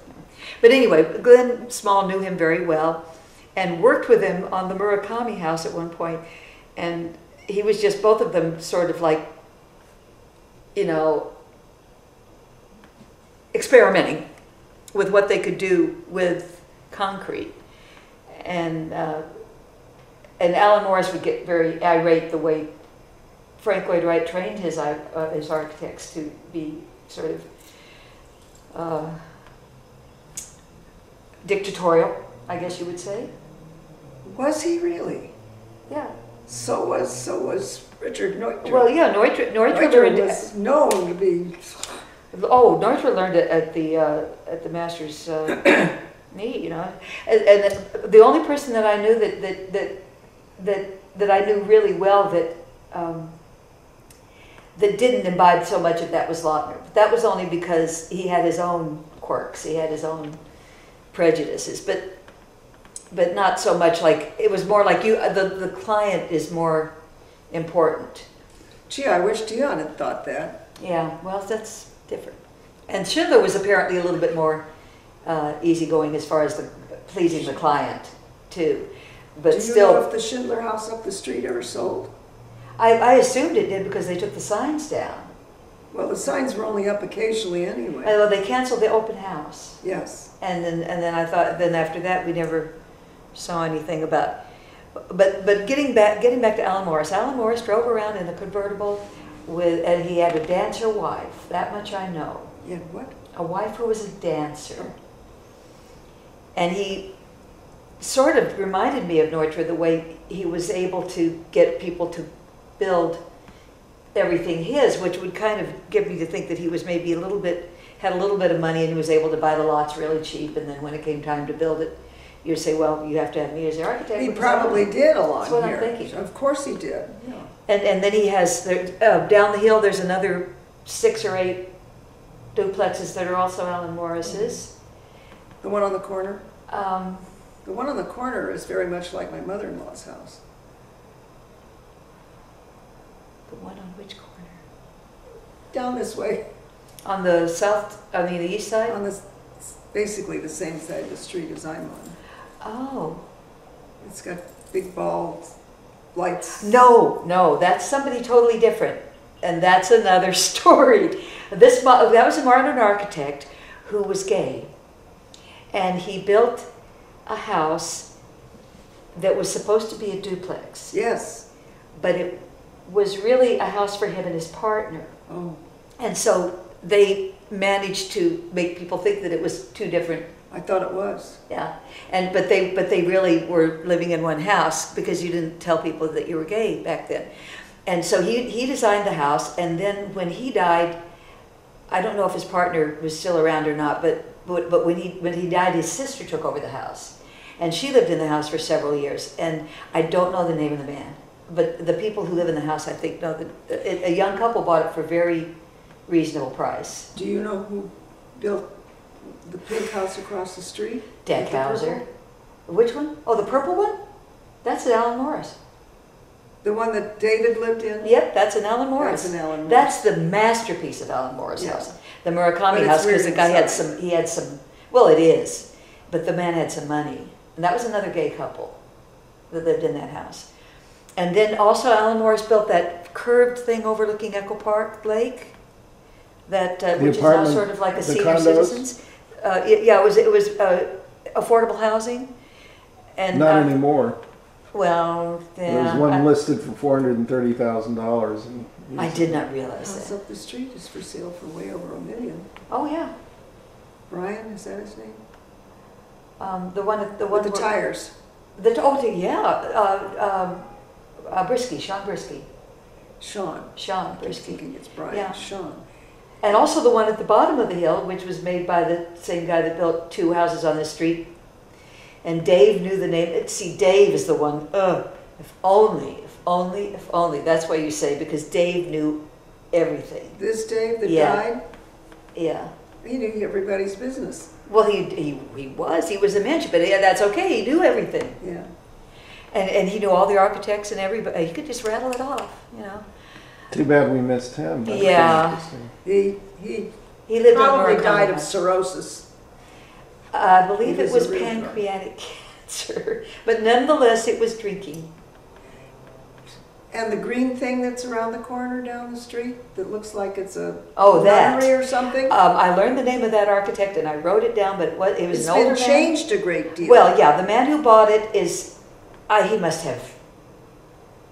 S2: but anyway, Glenn Small knew him very well, and worked with him on the Murakami house at one point, and he was just, both of them sort of like, you know, experimenting with what they could do with concrete. And Alan Morris would get very irate the way Frank Lloyd Wright trained his architects to be sort of dictatorial, I guess you would say.
S3: Was he really?
S2: Yeah.
S3: So was Richard Neutra.
S2: Well, yeah, Neutra learned,
S3: was known to be.
S2: oh, Neutra learned it at the master's knee, you know. And the only person that I knew that I knew really well that didn't imbibe so much of that was Lautner. But that was only because he had his own quirks, he had his own prejudices, but not so much like, it was more like the client is more important.
S3: Gee, I wish Dion had thought that.
S2: Yeah, well, that's different. And Schindler was apparently a little bit more easygoing as far as pleasing the client too. But
S3: Do you
S2: still,
S3: know if the Schindler house up the street ever sold?
S2: I assumed it did because they took the signs down.
S3: Well, the signs were only up occasionally anyway.
S2: Well, they canceled the open house.
S3: Yes.
S2: And then I thought, then after that we never saw anything about. But getting back to Alan Morris. Alan Morris drove around in a convertible and he had a dancer wife. That much I know.
S3: He had what?
S2: A wife who was a dancer. And he sort of reminded me of Neutra, the way he was able to get people to build everything his, which would kind of give me to think that he was maybe had a little bit of money and he was able to buy the lots really cheap, and then when it came time to build it, you'd say, well, you have to have me as the architect.
S3: He probably did along here.
S2: That's what I'm thinking.
S3: Of course he did. Yeah.
S2: And then he has, down the hill there's another 6 or 8 duplexes that are also Alan Morris's.
S3: The one on the corner?
S2: Um,
S3: The one on the corner is very much like my mother-in-law's house.
S2: the one on which corner?
S3: Down this way.
S2: On the the east side?
S3: On this, basically the same side of the street as I'm on.
S2: Oh.
S3: It's got big bald lights.
S2: No, that's somebody totally different. And that's another story. That was a modern architect who was gay. And he built a house that was supposed to be a duplex.
S3: Yes.
S2: But it was really a house for him and his partner.
S3: Oh.
S2: And so they managed to make people think that it was two different.
S3: I thought it was.
S2: Yeah, but they really were living in one house because you didn't tell people that you were gay back then. And so he designed the house, and then when he died, I don't know if his partner was still around or not, but when he died, his sister took over the house, and she lived in the house for several years. And I don't know the name of the man, but the people who live in the house, I think, know that a young couple bought it for a very reasonable price.
S3: Do you know who built the pink house across the street?
S2: Deckhauser. Which one? Oh, the purple one? That's an Alan Morris.
S3: The one that David lived in?
S2: Yep, that's an Alan Morris.
S3: That's an Alan Morris.
S2: That's the masterpiece of Alan Morris'
S3: Yeah.
S2: house. The Murakami house, because the guy had some, well, it is, but the man had some money. And that was another gay couple that lived in that house. And then also Alan Morris built that curved thing overlooking Echo Park Lake, that which is now sort of like a senior
S1: condos?
S2: citizens. Yeah, it was affordable housing. And
S1: not anymore.
S2: Well, yeah,
S1: There was one listed for $430,000.
S2: I did not realize
S3: House
S2: that.
S3: up the street is for sale for way over $1 million.
S2: Oh yeah,
S3: Brian, is that his name?
S2: the one
S3: With the tires.
S2: Brisky, Sean Brisky.
S3: Sean.
S2: Sean
S3: I'm
S2: Brisky.
S3: thinking it's Brian.
S2: Yeah.
S3: Sean.
S2: And also the one at the bottom of the hill, which was made by the same guy that built 2 houses on this street. And Dave knew the name. See, Dave is the one. If only, if only, if only. That's why you say, because Dave knew everything.
S3: This Dave that
S2: Yeah.
S3: died,
S2: Yeah.
S3: he knew everybody's business.
S2: Well, he was a mensch, but yeah, that's okay. He knew everything.
S3: Yeah.
S2: And he knew all the architects and everybody. He could just rattle it off, you know.
S1: Too bad we missed him. That was
S2: Yeah.
S1: interesting.
S3: He
S2: lived on
S3: probably
S2: Murakami.
S3: died of cirrhosis.
S2: I believe
S3: He
S2: it
S3: was
S2: was
S3: a real drug.
S2: pancreatic cancer, but nonetheless, it was drinking.
S3: And the green thing that's around the corner down the street that looks like it's a
S2: That.
S3: nunnery or something.
S2: I learned the name of that architect and I wrote it down, but it was
S3: It's
S2: an older
S3: been
S2: man.
S3: changed a great deal.
S2: Well, yeah, the man who bought it is, he must have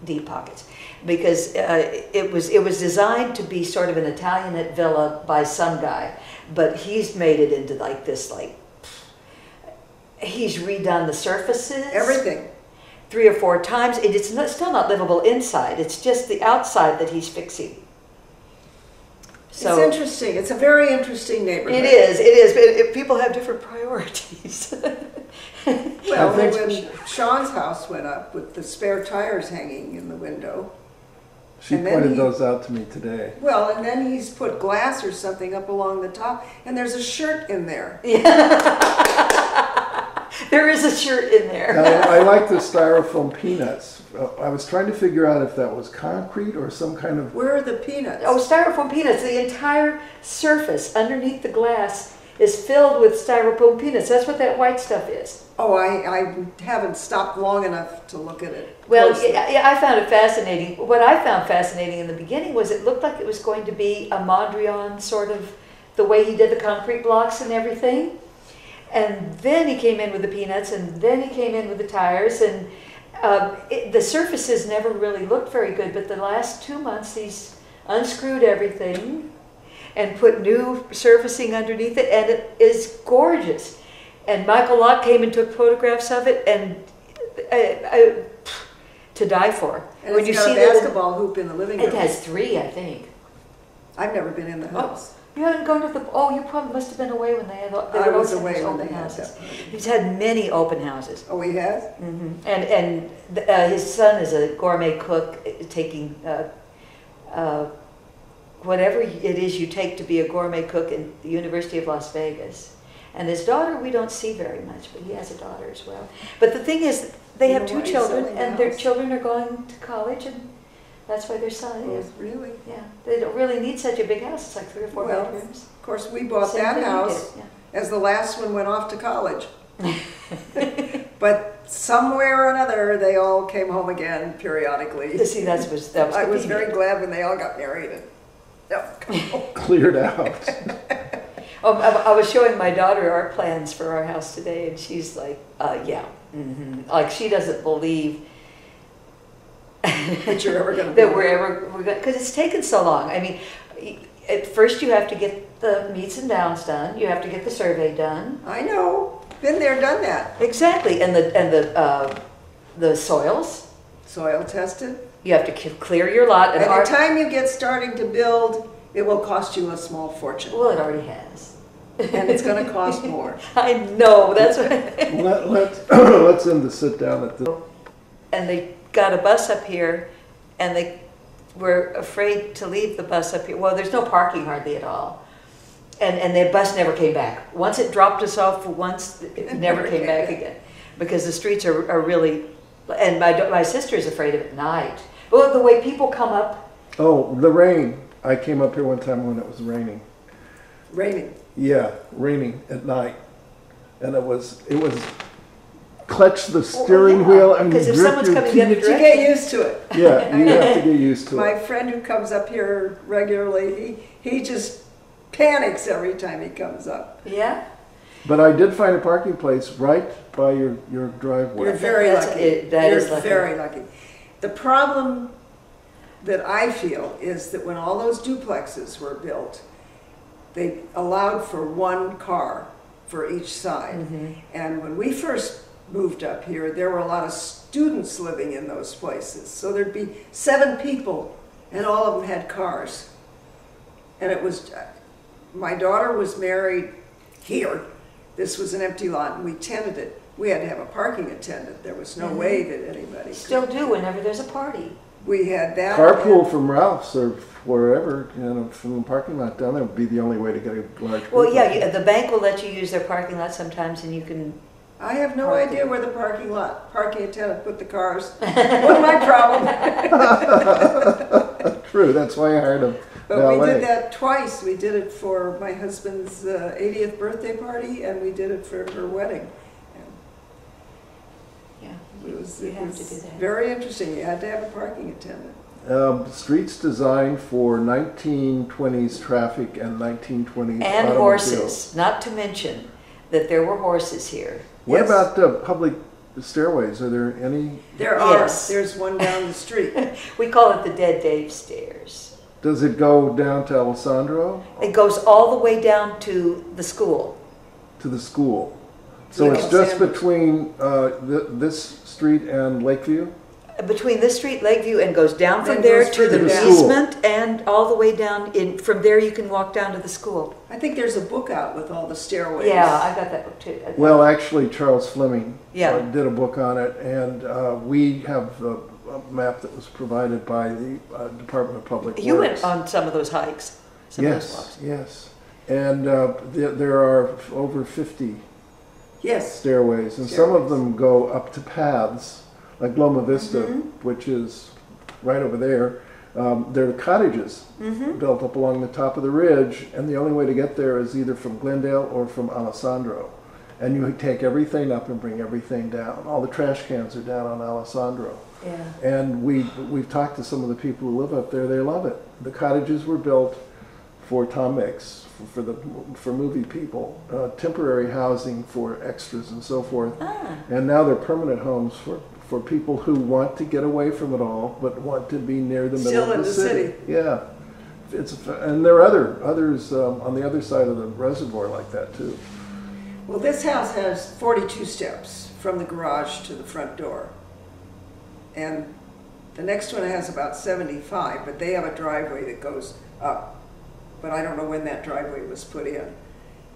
S2: deep pockets, because it was designed to be sort of an Italianate villa by some guy, but he's made it into like this, he's redone the surfaces.
S3: Everything.
S2: 3 or 4 times. It's still not livable inside. It's just the outside that he's fixing. So
S3: It's interesting. It's a very interesting neighborhood.
S2: It is. But people have different priorities.
S3: Well, when Sean's house went up with the spare tires hanging in the window.
S1: She
S3: And then
S1: pointed
S3: he-
S1: those out to me today.
S3: Well, and then he's put glass or something up along the top, and there's a shirt in there.
S2: There is a shirt in there.
S1: Now, I like the styrofoam peanuts. I was trying to figure out if that was concrete or some kind of...
S3: Where are the peanuts?
S2: Oh, styrofoam peanuts. The entire surface underneath the glass is filled with styrofoam peanuts. That's what that white stuff is.
S3: Oh, I haven't stopped long enough to look at it.
S2: Well,
S3: closely.
S2: yeah, I found it fascinating. What I found fascinating in the beginning was it looked like it was going to be a Mondrian sort of, the way he did the concrete blocks and everything. And then he came in with the peanuts, and then he came in with the tires, and the surfaces never really looked very good, but the last 2 months he's unscrewed everything and put new surfacing underneath it, and it is gorgeous. And Michael Locke came and took photographs of it, and to die for.
S3: And it's got a basketball hoop in the living room.
S2: It has 3, I think.
S3: I've never been in the house.
S2: You haven't gone to the, you probably must have been away when they were
S3: I was
S2: open
S3: away when
S2: open
S3: they had
S2: houses.
S3: that party.
S2: He's had many open houses.
S3: Oh, he has?
S2: And his son is a gourmet cook, taking whatever it is you take to be a gourmet cook in the University of Las Vegas. And his daughter we don't see very much, but he has a daughter as well. But the thing is, they
S3: You
S2: have
S3: know
S2: 2
S3: why he's
S2: children,
S3: selling
S2: and
S3: the
S2: their
S3: house?
S2: children are going to college, and that's why they're selling
S3: Oh,
S2: it.
S3: really?
S2: Yeah, they don't really need such a big house. It's like 3 or 4
S3: Well,
S2: bedrooms.
S3: Of course, we bought
S2: Same
S3: that
S2: thing we
S3: house
S2: did,
S3: as the last one went off to college. But somewhere or another, they all came home again periodically.
S2: Yeah. See, that was the
S3: I was
S2: theme.
S3: very glad when they all got married and
S1: Cleared out.
S2: I was showing my daughter our plans for our house today, and she's like, yeah. Like, she doesn't believe
S3: that you're ever going to
S2: that we're going, because it's taken so long. I mean, at first you have to get the meets and bounds done. You have to get the survey done.
S3: I know. Been there, done that.
S2: Exactly, and the soils.
S3: Soil tested.
S2: You have to clear your lot.
S3: By the time you get starting to build, it will cost you a small fortune.
S2: Well, it already has.
S3: And it's going to cost more.
S2: I know, that's what.
S1: Let's end the sit down at the...
S2: And they got a bus up here, and they were afraid to leave the bus up here. Well, there's no parking hardly at all. And the bus never came back. Once it dropped us off once, it never came back again. Because the streets are really, and my sister is afraid of it at night. Well, the way people come up.
S1: Oh, the rain. I came up here one time when it was raining.
S3: Raining.
S1: Yeah, raining at night. And it was clutch the steering wheel and
S2: because if
S1: grip
S2: someone's
S1: your
S2: coming the other
S1: teeth.
S3: You
S2: direction,
S3: get used to it.
S1: Yeah, you have to get used to
S3: My
S1: it.
S3: friend who comes up here regularly, he just panics every time he comes up.
S2: yeah.
S1: But I did find a parking place right by your driveway.
S3: You're very
S2: That's-
S3: lucky.
S2: that
S3: You're
S2: is lucky.
S3: very lucky. The problem that I feel is that when all those duplexes were built, they allowed for one car for each side.
S2: Mm-hmm.
S3: And when we first moved up here, there were a lot of students living in those places. So there'd be 7 people, and all of them had cars. And it was, my daughter was married here. This was an empty lot, and we tented it. We had to have a parking attendant. There was no way that anybody could.
S2: Still do whenever there's a party.
S3: We had that.
S1: Carpool from Ralph's or wherever, from the parking lot down there would be the only way to get a large group.
S2: Well, yeah, the bank will let you use their parking lot sometimes, and you can.
S3: I have no
S2: Parking.
S3: idea where the parking attendant put the cars. Wasn't my problem.
S1: True, that's why I hired him.
S3: But we did that twice. We did it for my husband's 80th birthday party, and we did it for her wedding.
S2: Yeah,
S3: It was
S2: you have to do that.
S3: very interesting. You had to have a parking attendant.
S1: Streets designed for 1920s traffic and 1920s
S2: And
S1: automobiles.
S2: horses, not to mention that there were horses here.
S1: What
S3: Yes.
S1: about public stairways? Are there any?
S3: There are.
S2: Yes.
S3: There's one down the street.
S2: We call it the Dead Dave Stairs.
S1: Does it go down to Alessandro?
S2: It goes all the way down to the school.
S1: To the school? So
S3: Yeah.
S1: it's just
S3: Sandwich.
S1: between this street and Lakeview?
S2: Between this street, Lakeview, and goes down from
S3: Then
S2: there
S3: goes
S2: to the
S3: further
S1: down.
S2: easement, and all the way down. From there, you can walk down to the school.
S3: I think there's a book out with all the stairways.
S2: Yeah, I got that book too.
S1: Well, actually, Charles Fleming
S2: Yeah.
S1: did a book on it, and we have a map that was provided by the Department of Public Works.
S2: You went on some of those hikes. Some of those
S1: Yes,
S2: walks.
S1: yes. And there are over 50
S3: Yes.
S1: stairways, and some of them go up to paths, like Loma Vista, which is right over there. There are cottages built up along the top of the ridge, and the only way to get there is either from Glendale or from Alessandro. And you take everything up and bring everything down. All the trash cans are down on Alessandro.
S2: Yeah.
S1: And we've talked to some of the people who live up there. They love it. The cottages were built for Tom Mix, for movie people, temporary housing for extras and so forth. And now they're permanent homes for people who want to get away from it all, but want to be near the middle
S3: Still
S1: of
S3: in
S1: the
S3: the
S1: city.
S3: city.
S1: Yeah, and there are others on the other side of the reservoir like that too.
S3: Well, this house has 42 steps from the garage to the front door. And the next one has about 75, but they have a driveway that goes up. But I don't know when that driveway was put in.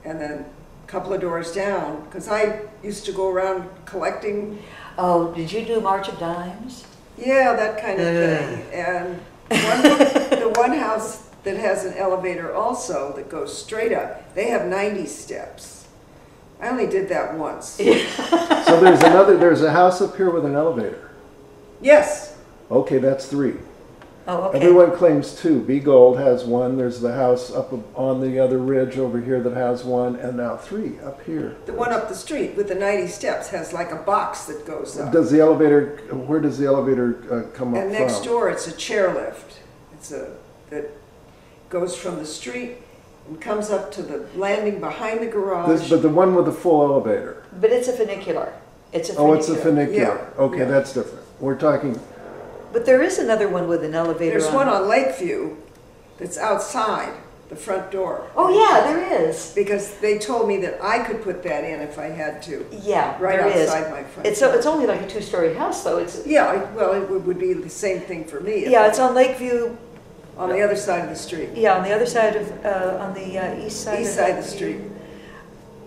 S3: And then a couple of doors down, because I used to go around collecting,
S2: Oh, did you do March of Dimes?
S3: yeah, that kind of thing. And the one house that has an elevator also that goes straight up, they have 90 steps. I only did that once.
S1: So there's a house up here with an elevator.
S3: Yes.
S1: Okay, that's 3.
S2: Oh, okay.
S1: Everyone claims 2. B Gold has 1. There's the house up on the other ridge over here that has 1, and now 3 up here.
S3: The one up the street with the 90 steps has like a box that goes up.
S1: Does the elevator? Where does the elevator come up
S3: And
S1: from?
S3: next door, it's a chairlift. That goes from the street and comes up to the landing behind the garage.
S1: But the one with the full elevator.
S2: But it's a funicular. It's a
S1: Oh,
S2: funicular.
S1: it's a funicular.
S3: Yeah,
S1: Okay,
S3: yeah.
S1: that's different. We're talking.
S2: But there is another one with an elevator
S3: There's
S2: on
S3: one
S2: it.
S3: on Lakeview that's outside the front door.
S2: Oh, yeah, there is.
S3: Because they told me that I could put that in if I had to.
S2: Yeah,
S3: Right
S2: there is.
S3: outside my front
S2: It's
S3: door.
S2: it's only like a 2-story house, though. It's
S3: Well, it would be the same thing for me. if
S2: yeah,
S3: I-
S2: it's on Lakeview.
S3: on the other side of the street.
S2: Yeah, on the other side of on the east side.
S3: East side of the street.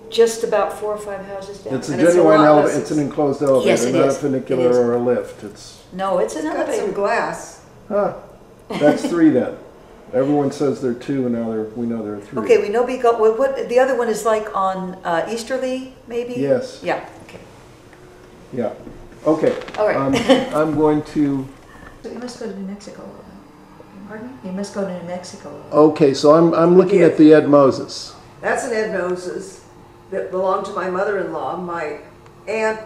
S2: Just about 4 or 5 houses down.
S1: It's a
S3: And it's a
S1: genuine
S3: lot
S1: elevator.
S3: less-
S1: It's an enclosed elevator,
S2: Yes, it
S1: not
S2: is.
S1: a funicular
S2: It is.
S1: or a lift. It's
S2: No, it's an
S3: Got some
S2: elevator.
S3: glass.
S1: that's 3 then. Everyone says they're 2, and now we know there are 3.
S2: Okay, we know what the other one is like on Easterly, maybe.
S1: Yes.
S2: Yeah. Okay.
S1: Yeah. Okay.
S2: All right.
S1: I'm going to.
S2: So you must go to New Mexico. Pardon? You must go to New Mexico.
S1: Okay, so I'm looking
S3: Yeah.
S1: at the Ed Moses.
S3: That's an Ed Moses that belonged to my mother-in-law. My aunt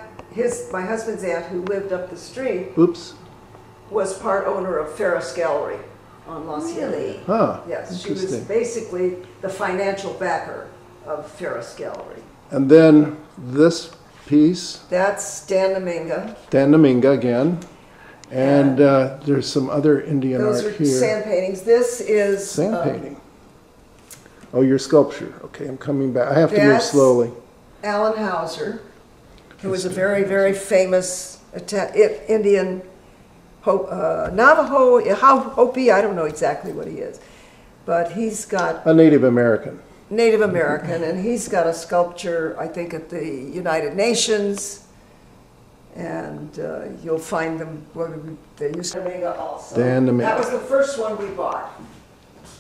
S3: my husband's aunt, who lived up the street,
S1: Oops.
S3: was part owner of Ferris Gallery on Lacy.
S2: Really?
S1: Huh.
S3: Yes, she was
S1: Interesting.
S3: basically the financial backer of Ferris Gallery.
S1: And then this piece,
S3: That's Dan Dominga.
S1: Dan Dominga again. And there's some other Indian
S3: Those
S1: art
S3: are
S1: here.
S3: sand paintings. This is
S1: Sand painting. Oh, your sculpture. Okay, I'm coming back. I have to move
S3: That's-
S1: slowly.
S3: Alan Hauser, who was a very, very famous Indian Navajo, Hopi, I don't know exactly what he is, but he's got
S1: A Native American.
S3: Native American, and he's got a sculpture, I think, at the United Nations, and you'll find them where they used to also.
S1: Dan Dominga.
S3: That was the first one we bought,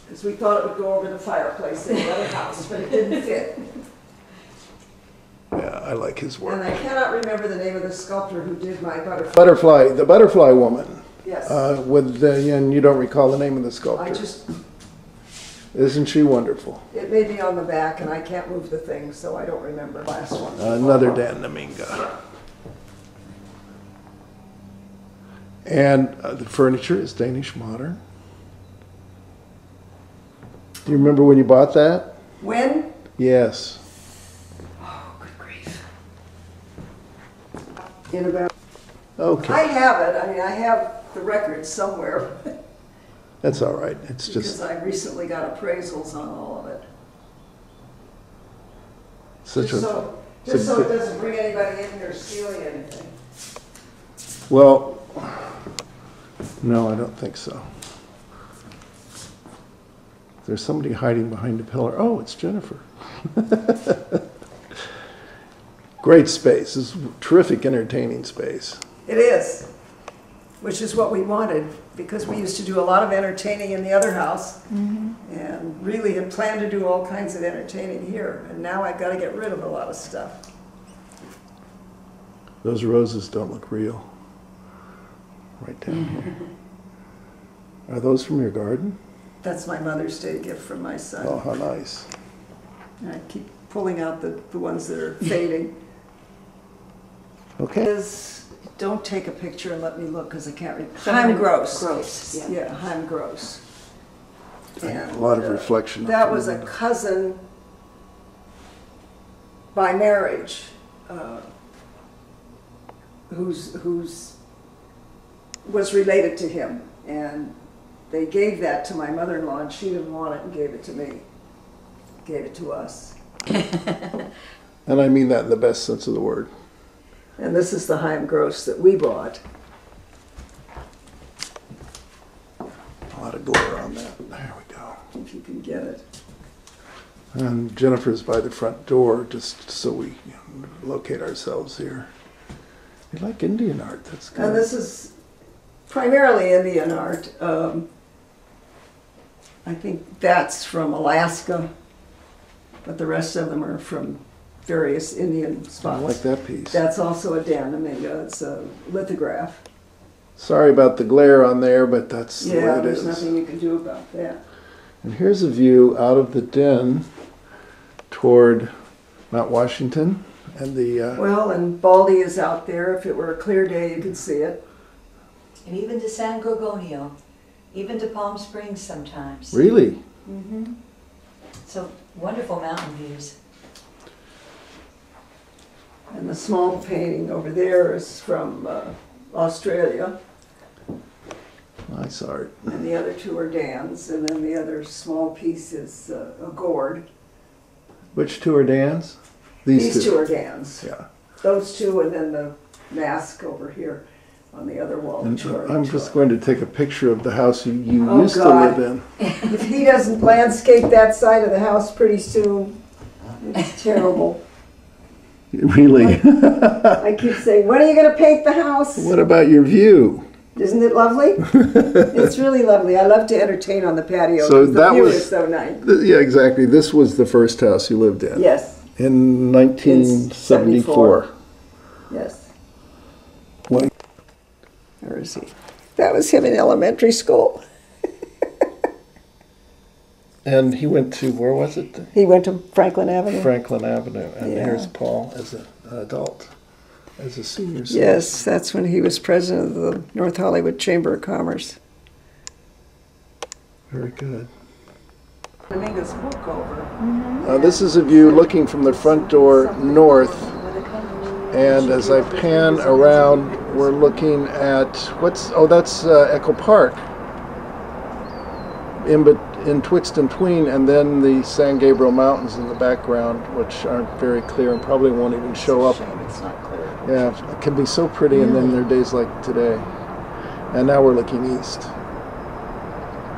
S3: because we thought it would go over the fireplace in the other house, but it didn't fit.
S1: Yeah, I like his
S3: And
S1: work.
S3: I cannot remember the name of the sculptor who did my butterfly.
S1: Butterfly, the butterfly woman.
S3: Yes.
S1: And you don't recall the name of the sculptor.
S3: I just,
S1: Isn't she wonderful?
S3: it may be on the back, and I can't move the thing, so I don't remember the last one.
S1: Another Dan Dominga. And the furniture is Danish modern. Do you remember when you bought that?
S3: When?
S1: Yes.
S3: Oh, good grief. In about, I
S1: Okay.
S3: have it, I mean, I have the record somewhere,
S1: That's all right. It's
S3: because
S1: just
S3: I recently got appraisals on all of it.
S1: such
S3: Just
S1: a.
S3: so
S1: it's a
S3: it
S1: good-
S3: doesn't bring anybody in here stealing anything.
S1: Well, no, I don't think so. There's somebody hiding behind a pillar. Oh, it's Jennifer. Great space. This is terrific entertaining space.
S3: It is, which is what we wanted, because we used to do a lot of entertaining in the other house, and really had planned to do all kinds of entertaining here, and now I've got to get rid of a lot of stuff.
S1: Those roses don't look real. Right down here. Are those from your garden?
S3: That's my Mother's Day gift from my son.
S1: Oh, how nice.
S3: And I keep pulling out the ones that are fading.
S1: Okay.
S3: Don't take a picture and let me look, because I can't read. Heim Gross.
S2: Gross, yeah.
S3: Yeah, Heim Gross.
S1: A lot of reflection.
S3: That was a cousin by marriage, who's was related to him, and they gave that to my mother-in-law, and she didn't want it and gave it to me. Gave it to us.
S1: And I mean that in the best sense of the word.
S3: And this is the Heim Gross that we bought.
S1: A lot of glare on that. There we go.
S3: If you can get it.
S1: And Jennifer's by the front door, just so we locate ourselves here. You like Indian art, that's good.
S3: And this is primarily Indian art. I think that's from Alaska, but the rest of them are from various Indian
S1: I
S3: spots.
S1: like that piece.
S3: That's also a Dan Dominga. It's a lithograph.
S1: Sorry about the glare on there, but that's the
S3: Yeah,
S1: way it
S3: there's
S1: is.
S3: nothing you can do about that.
S1: And here's a view out of the den toward Mount Washington and the...
S3: Well, and Baldy is out there. If it were a clear day, you could see it.
S2: And even to San Gorgonio, even to Palm Springs sometimes.
S1: Really?
S2: So wonderful mountain views.
S3: And the small painting over there is from Australia.
S1: Nice art.
S3: And the other two are Dan's. And then the other small piece is a gourd.
S1: Which two are Dan's?
S3: These two are Dan's.
S1: Yeah.
S3: Those two, and then the mask over here on the other wall.
S1: And
S3: Troy.
S1: I'm just going to take a picture of the house you
S3: Oh,
S1: used
S3: God.
S1: to live in.
S3: If he doesn't landscape that side of the house pretty soon, it's terrible.
S1: Really?
S3: I keep saying, when are you going to paint the house?
S1: What about your view?
S3: Isn't it lovely? It's really lovely. I love to entertain on the patio.
S1: So
S3: 'cause
S1: that
S3: the view
S1: was-
S3: is so nice.
S1: Yeah, exactly. This was the first house you lived in.
S3: Yes,
S1: In 1974.
S3: yes.
S1: What?
S3: Where is he? That was him in elementary school.
S1: And he went to, where was it?
S3: He went to Franklin Avenue.
S1: Franklin Avenue. And
S3: Yeah.
S1: here's Paul as an adult. as a senior.
S3: Yes, that's when he was president of the North Hollywood Chamber of Commerce.
S1: Very good.
S3: Dominguez book over.
S1: This is a view looking from the front door north, and as I pan around, we're looking at that's Echo Park. In twixt and tween, and then the San Gabriel Mountains in the background, which aren't very clear and probably won't even show up.
S3: It's not clear.
S1: Yeah, it can be so pretty, and then there are days like today. And now we're looking east.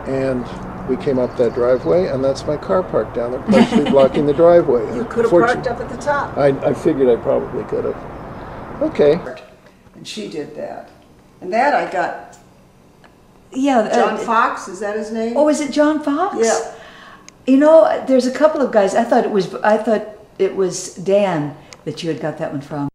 S1: And we came up that driveway, and that's my car parked down there, partially blocking the driveway.
S3: You could have parked up at the top.
S1: I figured I probably could have. Okay.
S3: And she did that. And that I got.
S2: Yeah.
S3: John Fox, is that his name?
S2: Oh, is it John Fox?
S3: Yeah.
S2: You know, there's a couple of guys. I thought it was Dan that you had got that one from.